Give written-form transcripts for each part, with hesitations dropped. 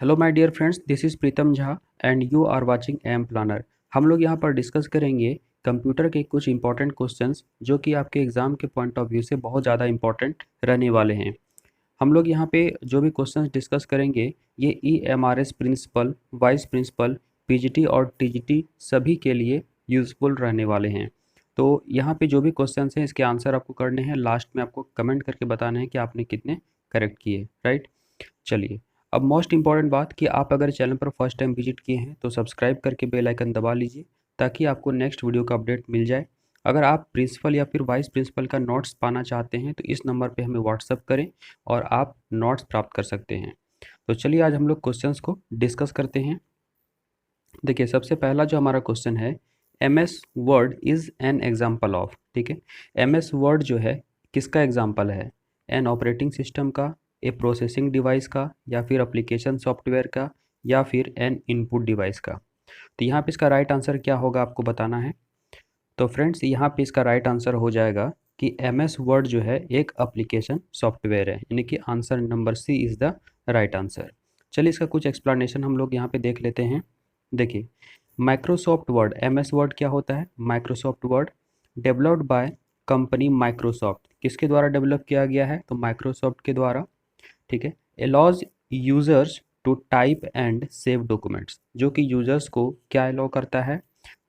Hello my dear friends, this is Pritam Jha and you are watching M planner. हम लोग यहाँ पर डिस्कस करेंगे कंप्यूटर के कुछ इंपॉर्टेंट क्वेश्चंस जो कि आपके एग्ज़ाम के पॉइंट ऑफ व्यू से बहुत ज़्यादा इंपॉर्टेंट रहने वाले हैं। हम लोग यहाँ पे जो भी क्वेश्चंस डिस्कस करेंगे ये EMRS principal, vice principal, PGT और TGT सभी के लिए यूज़फुल रहने वाले हैं। तो यहाँ पे जो भी क्वेश्चंस हैं इसके आंसर आपको करने हैं, लास्ट में आपको कमेंट करके बताना है कि आपने कितने करेक्ट किए, राइट। चलिए, अब मोस्ट इम्पॉर्टेंट बात कि आप अगर चैनल पर फर्स्ट टाइम विजिट किए हैं तो सब्सक्राइब करके बेल आइकन दबा लीजिए ताकि आपको नेक्स्ट वीडियो का अपडेट मिल जाए। अगर आप प्रिंसिपल या फिर वाइस प्रिंसिपल का नोट्स पाना चाहते हैं तो इस नंबर पे हमें व्हाट्सअप करें और आप नोट्स प्राप्त कर सकते हैं। तो चलिए आज हम लोग क्वेश्चंस को डिस्कस करते हैं। देखिए, सबसे पहला जो हमारा क्वेश्चन है, MS word is an example of. ठीक है, MS वर्ड जो है किसका एग्जाम्पल है? एन ऑपरेटिंग सिस्टम का, ए प्रोसेसिंग डिवाइस का, या फिर एप्लीकेशन सॉफ्टवेयर का, या फिर एन इनपुट डिवाइस का। तो यहाँ पे इसका राइट आंसर क्या होगा आपको बताना है। तो फ्रेंड्स, यहाँ पे इसका राइट आंसर हो जाएगा कि MS वर्ड जो है एक एप्लीकेशन सॉफ्टवेयर है, यानी कि answer number C is the right answer. चलिए इसका कुछ एक्सप्लेनेशन हम लोग यहाँ पे देख लेते हैं। देखिए, माइक्रोसॉफ्ट वर्ड, MS वर्ड क्या होता है? Microsoft word developed by company Microsoft. किसके द्वारा डेवलप किया गया है? तो माइक्रोसॉफ्ट के द्वारा। ठीक है, allows users to type and save documents, जो कि यूजर्स को क्या अलाउ करता है?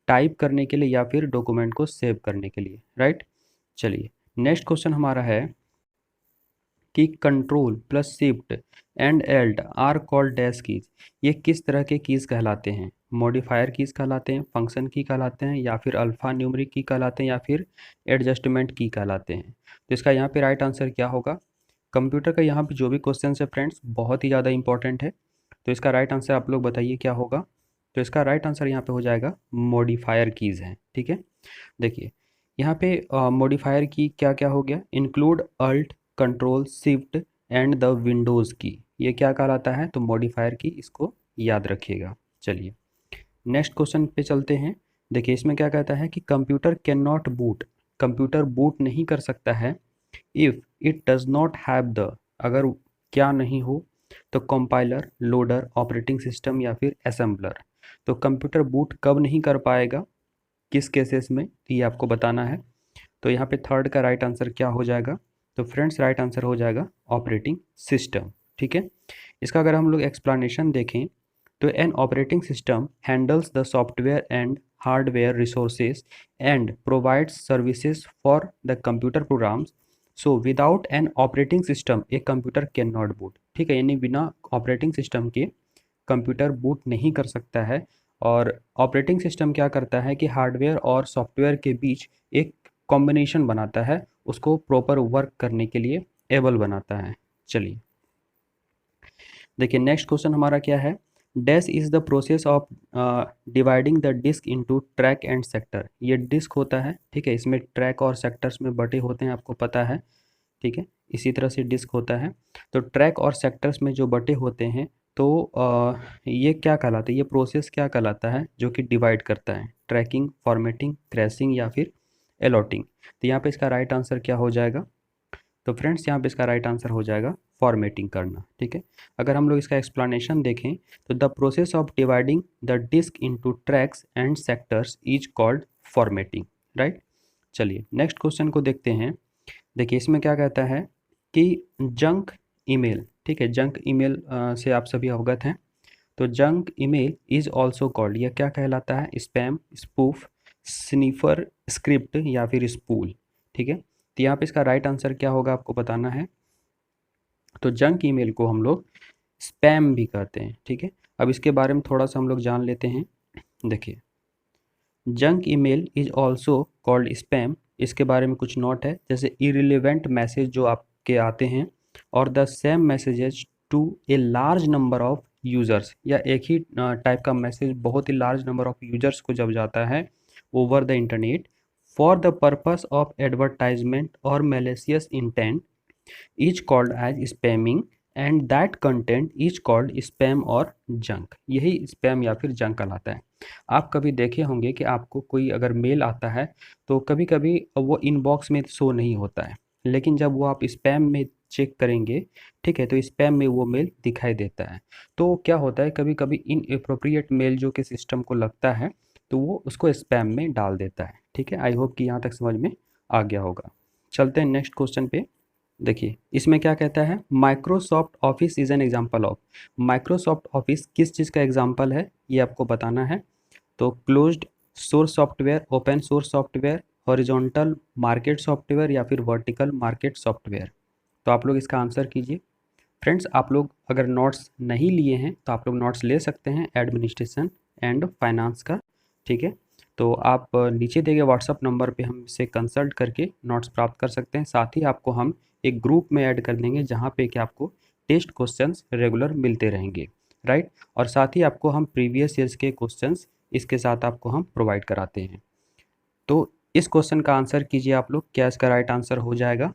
टाइप करने के लिए या फिर डॉक्यूमेंट को सेव करने के लिए, राइट। चलिए, नेक्स्ट क्वेश्चन हमारा है कि control plus shift and alt are called dash keys. ये किस तरह के कीज कहलाते हैं? मॉडिफायर कीज कहलाते हैं, फंक्शन की कहलाते हैं, या फिर अल्फा न्यूमरिक की कहलाते हैं, या फिर एडजस्टमेंट की कहलाते हैं। तो इसका यहाँ पे राइट आंसर क्या होगा? कंप्यूटर का यहाँ पे जो भी क्वेश्चन है फ्रेंड्स बहुत ही ज़्यादा इंपॉर्टेंट है। तो इसका राइट आंसर आप लोग बताइए क्या होगा। तो इसका राइट आंसर यहाँ पे हो जाएगा मॉडिफायर कीज़ है। ठीक है, देखिए यहाँ पे मॉडिफायर की क्या क्या हो गया? Include alt, control, shift and the Windows key, ये क्या कहलाता है? तो मॉडिफायर की, इसको याद रखिएगा। चलिए नेक्स्ट क्वेश्चन पे चलते हैं। देखिए इसमें क्या कहता है कि computer can not boot, computer boot नहीं कर सकता है if it does not have the, अगर क्या नहीं हो? तो कंपाइलर, लोडर, ऑपरेटिंग सिस्टम, या फिर असेंबलर। तो कंप्यूटर बूट कब नहीं कर पाएगा, किस केसेस में, ये आपको बताना है। तो यहाँ पे थर्ड का राइट आंसर क्या हो जाएगा? तो फ्रेंड्स राइट आंसर हो जाएगा ऑपरेटिंग सिस्टम। ठीक है, इसका अगर हम लोग एक्सप्लेनेशन देखें तो an operating system handles the software and hardware resources and provides services for the computer programs. So without an operating system a computer can not boot. ठीक है, यानी बिना ऑपरेटिंग सिस्टम के कंप्यूटर बूट नहीं कर सकता है। और ऑपरेटिंग सिस्टम क्या करता है कि हार्डवेयर और सॉफ्टवेयर के बीच एक कॉम्बिनेशन बनाता है, उसको प्रॉपर वर्क करने के लिए एबल बनाता है। चलिए देखिए नेक्स्ट क्वेश्चन हमारा क्या है? Dash is the process of dividing the disk into track and sector. ये डिस्क होता है, ठीक है, इसमें ट्रैक और सेक्टर्स में बटे होते हैं, आपको पता है। ठीक है, इसी तरह से डिस्क होता है। तो ट्रैक और सेक्टर्स में जो बटे होते हैं तो ये क्या कहलाता है? ये प्रोसेस क्या कहलाता है जो कि डिवाइड करता है? ट्रैकिंग, फॉर्मेटिंग, क्रैशिंग, या फिर अलॉटिंग। तो यहाँ पे इसका राइट आंसर क्या हो जाएगा? तो फ्रेंड्स यहाँ पे इसका राइट आंसर हो जाएगा फॉर्मेटिंग करना। ठीक है, अगर हम लोग इसका एक्सप्लेनेशन देखें तो the process of dividing the disk into tracks and sectors is called formatting, right. चलिए नेक्स्ट क्वेश्चन को देखते हैं। देखिए इसमें क्या कहता है कि जंक ईमेल, ठीक है, जंक ईमेल से आप सभी अवगत हैं। तो junk email is also called, यह क्या कहलाता है? स्पैम, स्पूफ, स्नीफर, स्क्रिप्ट, या फिर स्पूल। ठीक है, तो यहाँ पे इसका राइट आंसर क्या होगा आपको बताना है। तो जंक ईमेल को हम लोग स्पैम भी कहते हैं। ठीक है, अब इसके बारे में थोड़ा सा हम लोग जान लेते हैं। देखिए junk email is also called spam, इसके बारे में कुछ नोट है, जैसे इरिलेवेंट मैसेज जो आपके आते हैं और the same messages to a large number of users, या एक ही टाइप का मैसेज बहुत ही लार्ज नंबर ऑफ यूजर्स को जब जाता है over the internet for the purpose of advertisement और malicious intent is called as spamming and that content is called spam और जंक। यही स्पैम या फिर जंक कहलाता है। आप कभी देखे होंगे कि आपको कोई अगर मेल आता है तो कभी कभी वो इनबॉक्स में शो नहीं होता है, लेकिन जब वो आप स्पैम में चेक करेंगे, ठीक है, तो स्पैम में वो मेल दिखाई देता है। तो क्या होता है, कभी कभी इनएप्रोप्रिएट मेल जो कि सिस्टम को लगता है तो वो उसको स्पैम में डाल देता है। ठीक है, आई होप कि यहाँ तक समझ में आ गया होगा। चलते हैं नेक्स्ट क्वेश्चन पे। देखिए इसमें क्या कहता है, Microsoft office is an example of. Microsoft office किस चीज़ का एग्जाम्पल है ये आपको बताना है। तो closed source software, open source software, horizontal market software या फिर वर्टिकल मार्केट सॉफ्टवेयर। तो आप लोग इसका आंसर कीजिए। फ्रेंड्स आप लोग अगर नोट्स नहीं लिए हैं तो आप लोग नोट्स ले सकते हैं एडमिनिस्ट्रेशन एंड फाइनेंस का। ठीक है, तो आप नीचे दिए गए व्हाट्सअप नंबर पे हमसे कंसल्ट करके नोट्स प्राप्त कर सकते हैं। साथ ही आपको हम एक ग्रुप में ऐड कर देंगे जहाँ पे कि आपको टेस्ट क्वेश्चंस रेगुलर मिलते रहेंगे, राइट। और साथ ही आपको हम प्रीवियस ईयर्स के क्वेश्चंस इसके साथ आपको हम प्रोवाइड कराते हैं। तो इस क्वेश्चन का आंसर कीजिए आप लोग, क्या इसका राइट आंसर हो जाएगा।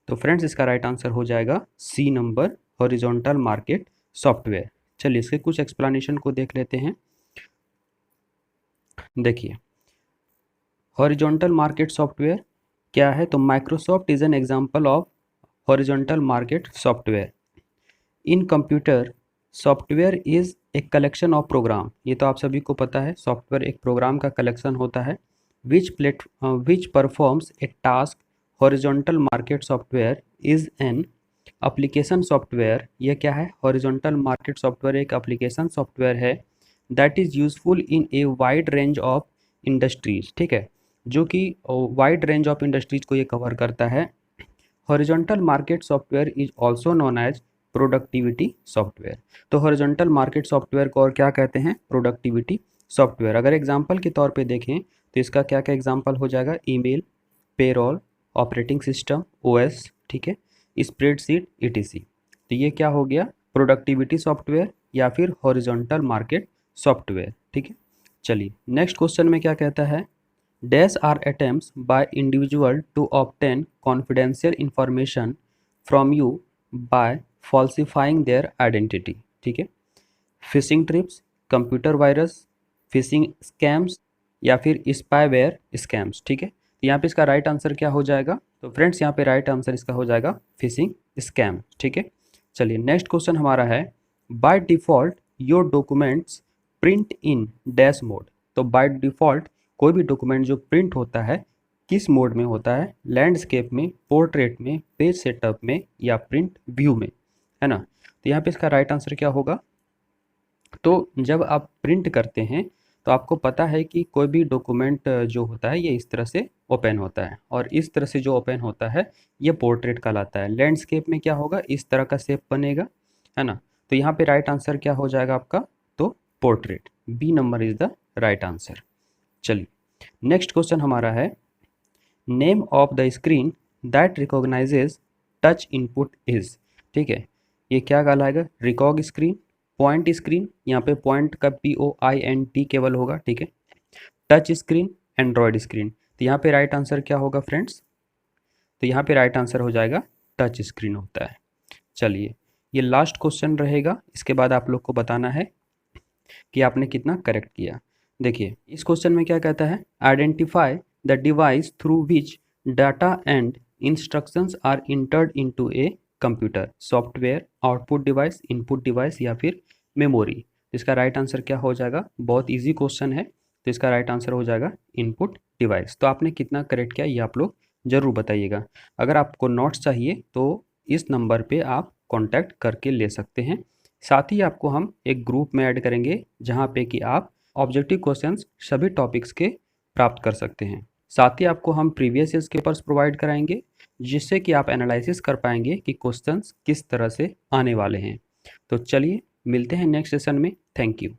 तो फ्रेंड्स इसका राइट आंसर हो जाएगा C number, horizontal market software. चलिए इसके कुछ एक्सप्लेनेशन को देख लेते हैं। देखिए हॉरिजॉन्टल मार्केट सॉफ्टवेयर क्या है, तो Microsoft is an example of horizontal market software. In computer software is a collection of program. ये तो आप सभी को पता है, सॉफ्टवेयर एक प्रोग्राम का कलेक्शन होता है। विच performs A task. Horizontal market software is an application software. यह क्या है, हॉरिजॉन्टल मार्केट सॉफ्टवेयर एक एप्लीकेशन सॉफ्टवेयर है that is useful in a wide range of industries. ठीक है, जो कि वाइड रेंज ऑफ इंडस्ट्रीज को ये कवर करता है। Horizontal market software is also known as productivity software. तो हॉरिजॉन्टल मार्केट सॉफ्टवेयर को और क्या कहते हैं, प्रोडक्टिविटी सॉफ्टवेयर। अगर एग्जाम्पल के तौर पे देखें तो इसका क्या क्या एग्जाम्पल हो जाएगा, email, payroll, operating system, OS, ठीक है, स्प्रेडशीट, ईटीसी। तो ये क्या हो गया, प्रोडक्टिविटी सॉफ्टवेयर या फिर हॉरिजॉन्टल मार्केट सॉफ्टवेयर। ठीक है, चलिए नेक्स्ट क्वेश्चन में क्या कहता है, dash are attempts by individual to obtain confidential information from you by falsifying their identity. ठीक है, phishing trips, computer virus, phishing scams या फिर स्पाईवेयर स्कैम्स। ठीक है, तो यहाँ पे इसका राइट आंसर क्या हो जाएगा, तो फ्रेंड्स यहाँ पे राइट आंसर इसका हो जाएगा फिशिंग स्कैम। ठीक है, चलिए नेक्स्ट क्वेश्चन हमारा है, by default your documents print in dash mode. तो बाय डिफ़ॉल्ट कोई भी डॉक्यूमेंट जो प्रिंट होता है किस मोड में होता है, लैंडस्केप में, पोर्ट्रेट में, पेज सेटअप में या प्रिंट व्यू में, है ना। तो यहाँ पे इसका राइट आंसर क्या होगा, तो जब आप प्रिंट करते हैं तो आपको पता है कि कोई भी डॉक्यूमेंट जो होता है ये इस तरह से ओपन होता है और इस तरह से जो ओपन होता है ये पोर्ट्रेट कहलाता है। लैंडस्केप में क्या होगा, इस तरह का शेप बनेगा, है ना। तो यहाँ पे राइट आंसर क्या हो जाएगा आपका, तो portrait, B number is the right answer. चलिए नेक्स्ट क्वेश्चन हमारा है, name of the screen that recognises touch input is. ठीक है, ये क्या कहलाएगा, रिकॉग स्क्रीन, पॉइंट स्क्रीन, यहाँ पे पॉइंट का POINT केवल होगा। ठीक है, टच स्क्रीन, एंड्रॉयड स्क्रीन। तो यहाँ पे राइट आंसर क्या होगा फ्रेंड्स, तो यहाँ पे राइट आंसर हो जाएगा टच स्क्रीन होता है। चलिए ये लास्ट क्वेश्चन रहेगा, इसके बाद आप लोग को बताना है कि आपने कितना करेक्ट किया। देखिए इस क्वेश्चन में क्या कहता है, identify the device through which data and instructions are entered into a computer, software, output device, input device या फिर मेमोरी। इसका राइट आंसर क्या हो जाएगा, बहुत इजी क्वेश्चन है, तो इसका राइट आंसर हो जाएगा इनपुट डिवाइस। तो आपने कितना करेक्ट किया ये आप लोग ज़रूर बताइएगा। अगर आपको नोट्स चाहिए तो इस नंबर पे आप कांटेक्ट करके ले सकते हैं। साथ ही आपको हम एक ग्रुप में ऐड करेंगे जहाँ पे कि आप ऑब्जेक्टिव क्वेश्चंस सभी टॉपिक्स के प्राप्त कर सकते हैं। साथ ही आपको हम प्रीवियस ईयर्स के पेपर्स प्रोवाइड कराएंगे जिससे कि आप एनालिसिस कर पाएंगे कि क्वेश्चंस किस तरह से आने वाले हैं। तो चलिए मिलते हैं नेक्स्ट सेशन में, थैंक यू।